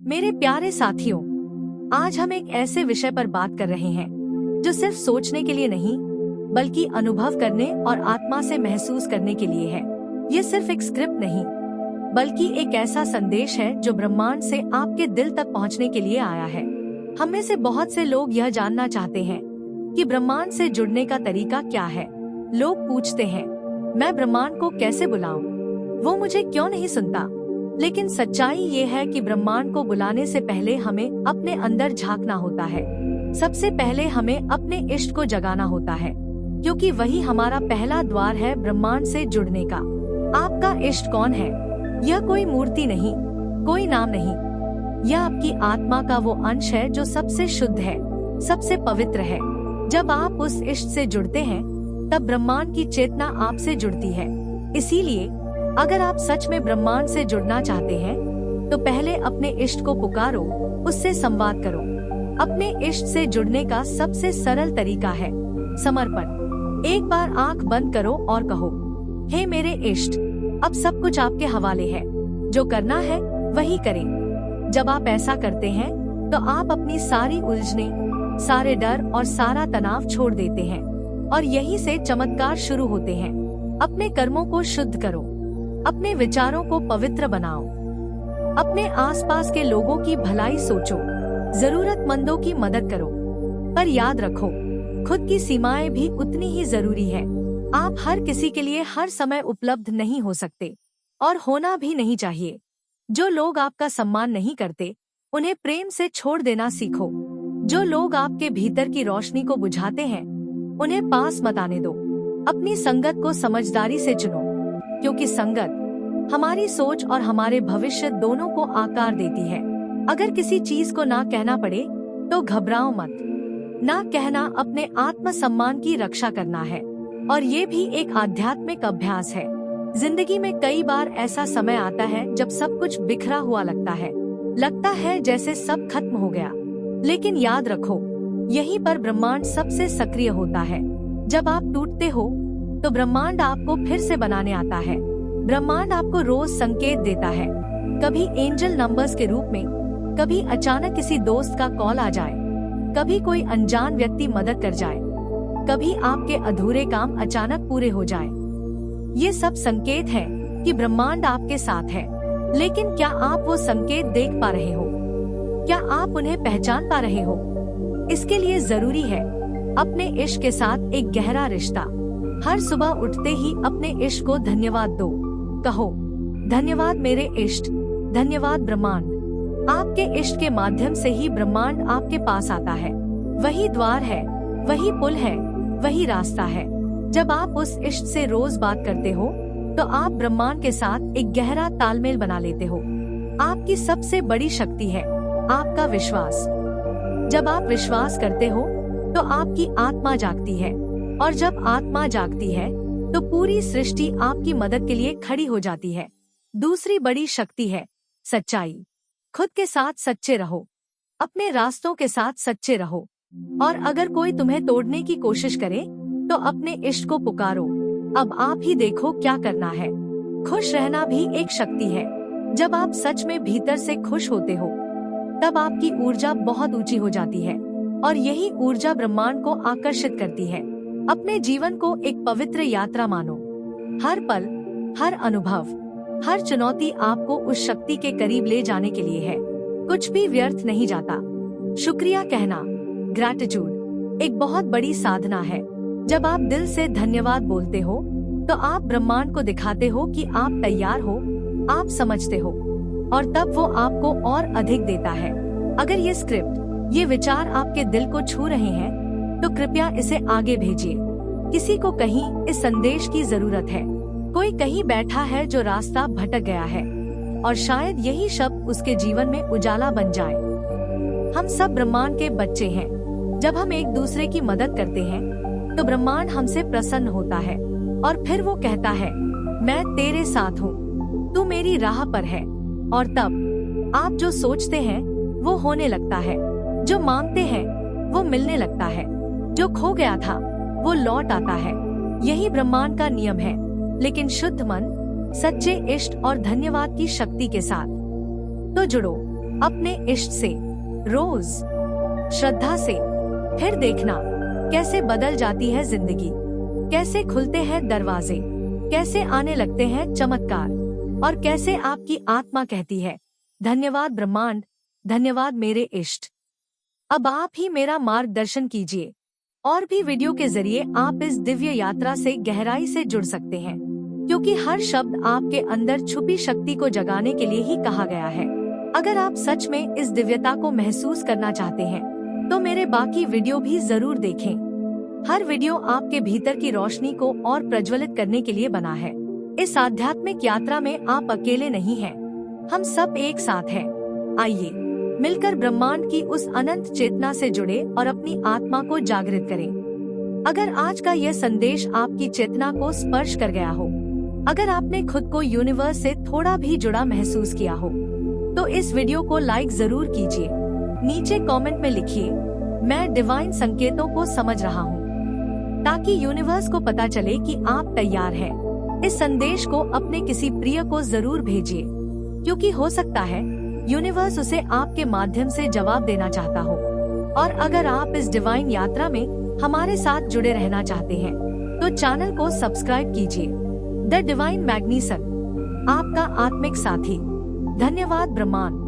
मेरे प्यारे साथियों, आज हम एक ऐसे विषय पर बात कर रहे हैं जो सिर्फ सोचने के लिए नहीं, बल्कि अनुभव करने और आत्मा से महसूस करने के लिए है। ये सिर्फ एक स्क्रिप्ट नहीं, बल्कि एक ऐसा संदेश है जो ब्रह्मांड से आपके दिल तक पहुंचने के लिए आया है। हम में से बहुत से लोग यह जानना चाहते हैं कि ब्रह्मांड से जुड़ने का तरीका क्या है। लोग पूछते हैं, मैं ब्रह्मांड को कैसे बुलाऊं? वो मुझे क्यों नहीं सुनता? लेकिन सच्चाई ये है कि ब्रह्मांड को बुलाने से पहले हमें अपने अंदर झांकना होता है। सबसे पहले हमें अपने इष्ट को जगाना होता है, क्योंकि वही हमारा पहला द्वार है ब्रह्मांड से जुड़ने का। आपका इष्ट कौन है? यह कोई मूर्ति नहीं, कोई नाम नहीं। यह आपकी आत्मा का वो अंश है जो सबसे शुद्ध है, सबसे पवित्र है। जब आप उस इष्ट से जुड़ते हैं, तब ब्रह्मांड की चेतना आपसे जुड़ती है। इसीलिए अगर आप सच में ब्रह्मांड से जुड़ना चाहते हैं, तो पहले अपने इष्ट को पुकारो, उससे संवाद करो। अपने इष्ट से जुड़ने का सबसे सरल तरीका है समर्पण। एक बार आंख बंद करो और कहो, हे मेरे इष्ट, अब सब कुछ आपके हवाले है। जो करना है वही करें। जब आप ऐसा करते हैं, तो आप अपनी सारी उलझने, सारे डर और सारा तनाव छोड़ देते हैं, और यहीं से चमत्कार शुरू होते हैं। अपने कर्मों को शुद्ध करो, अपने विचारों को पवित्र बनाओ, अपने आसपास के लोगों की भलाई सोचो, जरूरतमंदों की मदद करो। पर याद रखो, खुद की सीमाएं भी उतनी ही जरूरी है। आप हर किसी के लिए हर समय उपलब्ध नहीं हो सकते, और होना भी नहीं चाहिए। जो लोग आपका सम्मान नहीं करते, उन्हें प्रेम से छोड़ देना सीखो। जो लोग आपके भीतर की रोशनी को बुझाते हैं, उन्हें पास मत आने दो। अपनी संगत को समझदारी से चुनो, क्योंकि संगत हमारी सोच और हमारे भविष्य दोनों को आकार देती है। अगर किसी चीज को ना कहना पड़े, तो घबराओ मत। ना कहना अपने आत्मसम्मान की रक्षा करना है, और ये भी एक आध्यात्मिक अभ्यास है। जिंदगी में कई बार ऐसा समय आता है जब सब कुछ बिखरा हुआ लगता है जैसे सब खत्म हो गया। लेकिन याद रखो, यहीं पर ब्रह्मांड सबसे सक्रिय होता है। जब आप टूटते हो, तो ब्रह्मांड आपको फिर से बनाने आता है। ब्रह्मांड आपको रोज संकेत देता है, कभी एंजल नंबर्स के रूप में, कभी अचानक किसी दोस्त का कॉल आ जाए, कभी कोई अनजान व्यक्ति मदद कर जाए, कभी आपके अधूरे काम अचानक पूरे हो जाए। ये सब संकेत है कि ब्रह्मांड आपके साथ है। लेकिन क्या आप वो संकेत देख पा रहे हो? क्या आप उन्हें पहचान पा रहे हो? इसके लिए जरूरी है अपने इश्क के साथ एक गहरा रिश्ता। हर सुबह उठते ही अपने इश्क को धन्यवाद दो। कहो, धन्यवाद मेरे इष्ट, धन्यवाद ब्रह्मांड। आपके इष्ट के माध्यम से ही ब्रह्मांड आपके पास आता है। वही द्वार है, वही पुल है, वही रास्ता है। जब आप उस इष्ट से रोज बात करते हो, तो आप ब्रह्मांड के साथ एक गहरा तालमेल बना लेते हो। आपकी सबसे बड़ी शक्ति है आपका विश्वास। जब आप विश्वास करते हो, तो आपकी आत्मा जागती है, और जब आत्मा जागती है, तो पूरी सृष्टि आपकी मदद के लिए खड़ी हो जाती है। दूसरी बड़ी शक्ति है सच्चाई। खुद के साथ सच्चे रहो, अपने रास्तों के साथ सच्चे रहो, और अगर कोई तुम्हें तोड़ने की कोशिश करे, तो अपने इष्ट को पुकारो। अब आप ही देखो क्या करना है। खुश रहना भी एक शक्ति है। जब आप सच में भीतर से खुश होते हो, तब आपकी ऊर्जा बहुत ऊंची हो जाती है, और यही ऊर्जा ब्रह्मांड को आकर्षित करती है। अपने जीवन को एक पवित्र यात्रा मानो। हर पल, हर अनुभव, हर चुनौती आपको उस शक्ति के करीब ले जाने के लिए है। कुछ भी व्यर्थ नहीं जाता। शुक्रिया कहना, ग्रैटिट्यूड, एक बहुत बड़ी साधना है। जब आप दिल से धन्यवाद बोलते हो, तो आप ब्रह्मांड को दिखाते हो कि आप तैयार हो, आप समझते हो, और तब वो आपको और अधिक देता है। अगर ये स्क्रिप्ट, ये विचार आपके दिल को छू रहे हैं, तो कृपया इसे आगे भेजिए। किसी को कहीं इस संदेश की जरूरत है। कोई कहीं बैठा है जो रास्ता भटक गया है, और शायद यही शब्द उसके जीवन में उजाला बन जाए। हम सब ब्रह्मांड के बच्चे हैं। जब हम एक दूसरे की मदद करते हैं, तो ब्रह्मांड हमसे प्रसन्न होता है, और फिर वो कहता है, मैं तेरे साथ हूँ, तू मेरी राह पर है। और तब आप जो सोचते हैं वो होने लगता है, जो मांगते हैं वो मिलने लगता है, जो खो गया था वो लौट आता है। यही ब्रह्मांड का नियम है, लेकिन शुद्ध मन, सच्चे इष्ट और धन्यवाद की शक्ति के साथ। तो जुड़ो, अपने इष्ट से, रोज श्रद्धा से। फिर देखना कैसे बदल जाती है जिंदगी, कैसे खुलते हैं दरवाजे, कैसे आने लगते हैं चमत्कार, और कैसे आपकी आत्मा कहती है, धन्यवाद ब्रह्मांड, धन्यवाद मेरे इष्ट। अब आप ही मेरा मार्गदर्शन कीजिए। और भी वीडियो के जरिए आप इस दिव्य यात्रा से गहराई से जुड़ सकते हैं, क्योंकि हर शब्द आपके अंदर छुपी शक्ति को जगाने के लिए ही कहा गया है। अगर आप सच में इस दिव्यता को महसूस करना चाहते हैं, तो मेरे बाकी वीडियो भी जरूर देखें। हर वीडियो आपके भीतर की रोशनी को और प्रज्वलित करने के लिए बना है। इस आध्यात्मिक यात्रा में आप अकेले नहीं हैं, हम सब एक साथ हैं। आइए मिलकर ब्रह्मांड की उस अनंत चेतना से जुड़े और अपनी आत्मा को जागृत करें। अगर आज का यह संदेश आपकी चेतना को स्पर्श कर गया हो, अगर आपने खुद को यूनिवर्स से थोड़ा भी जुड़ा महसूस किया हो, तो इस वीडियो को लाइक जरूर कीजिए। नीचे कमेंट में लिखिए, मैं डिवाइन संकेतों को समझ रहा हूँ, ताकि यूनिवर्स को पता चले कि आप तैयार हैं। इस संदेश को अपने किसी प्रिय को जरूर भेजिए, क्योंकि हो सकता है यूनिवर्स उसे आपके माध्यम से जवाब देना चाहता हो। और अगर आप इस डिवाइन यात्रा में हमारे साथ जुड़े रहना चाहते हैं, तो चैनल को सब्सक्राइब कीजिए। द डिवाइन मैग्नीसन, आपका आत्मिक साथी। धन्यवाद ब्रह्मांड।